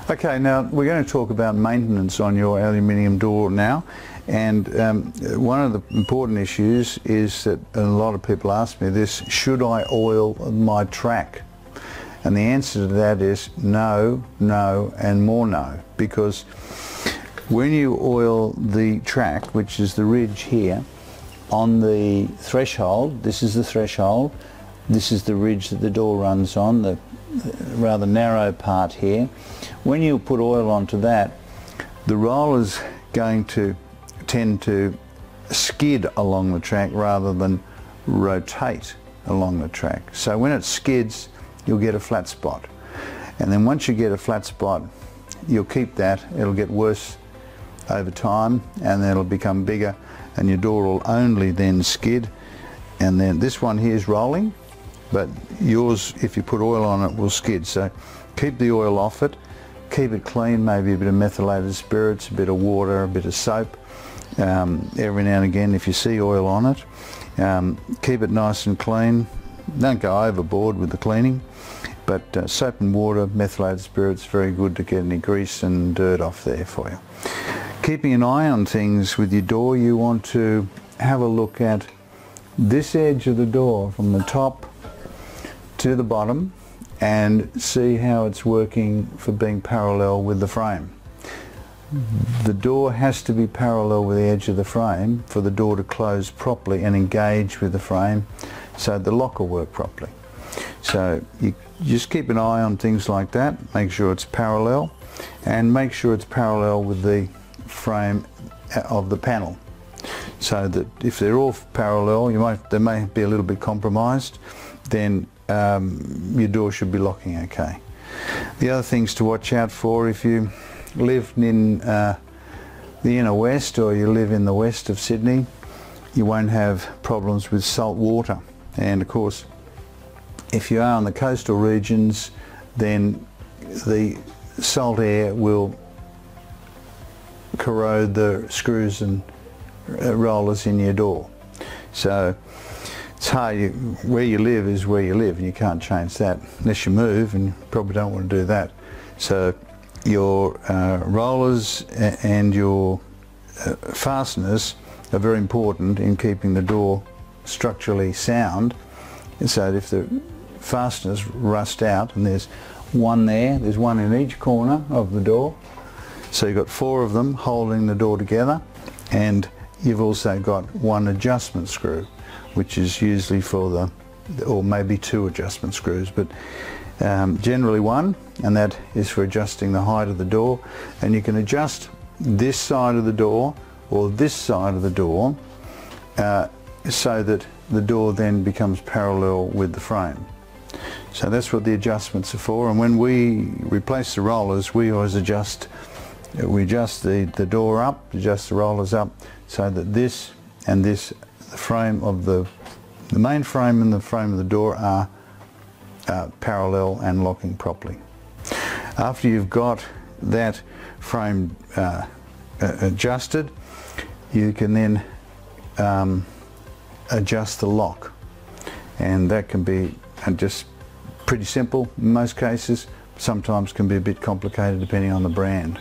Okay, now we're going to talk about maintenance on your aluminium door now, and one of the important issues is that a lot of people ask me this: should I oil my track? And the answer to that is no, no and more no, because when you oil the track, which is the ridge here on the threshold, this is the threshold, this is the ridge that the door runs on, the rather narrow part here. When you put oil onto that, the roller's going to tend to skid along the track rather than rotate along the track. So when it skids, you'll get a flat spot. And then once you get a flat spot, you'll keep that. It'll get worse over time, and then it'll become bigger, and your door will only then skid. And then this one here is rolling, but yours, if you put oil on it, will skid. So keep the oil off it, keep it clean, maybe a bit of methylated spirits, a bit of water, a bit of soap, every now and again if you see oil on it. Keep it nice and clean. Don't go overboard with the cleaning, but soap and water, methylated spirits, very good to get any grease and dirt off there for you. Keeping an eye on things with your door, you want to have a look at this edge of the door from the top to the bottom and see how it's working for being parallel with the frame. The door has to be parallel with the edge of the frame for the door to close properly and engage with the frame, so the lock will work properly. So you just keep an eye on things like that, make sure it's parallel, and make sure it's parallel with the frame of the panel, so that if they're all parallel, they may be a little bit compromised, then your door should be locking okay. The other things to watch out for: if you live in the inner west, or you live in the west of Sydney, you won't have problems with salt water. And of course, if you are in the coastal regions, then the salt air will corrode the screws and rollers in your door. So it's hard. Where you live is where you live, and you can't change that unless you move, and you probably don't want to do that. So your rollers and your fasteners are very important in keeping the door structurally sound, and so that if the fasteners rust out, and there's one there's one in each corner of the door, so you've got 4 of them holding the door together, and you've also got one adjustment screw, which is usually for or maybe 2 adjustment screws, but generally one, and that is for adjusting the height of the door. And you can adjust this side of the door or this side of the door so that the door then becomes parallel with the frame. So that's what the adjustments are for. And when we replace the rollers, we always adjust the door up, adjust the rollers up, so that this and this, the frame of the main frame and the frame of the door are parallel and locking properly. After you've got that frame adjusted, you can then adjust the lock, and that can be just pretty simple in most cases. Sometimes can be a bit complicated depending on the brand.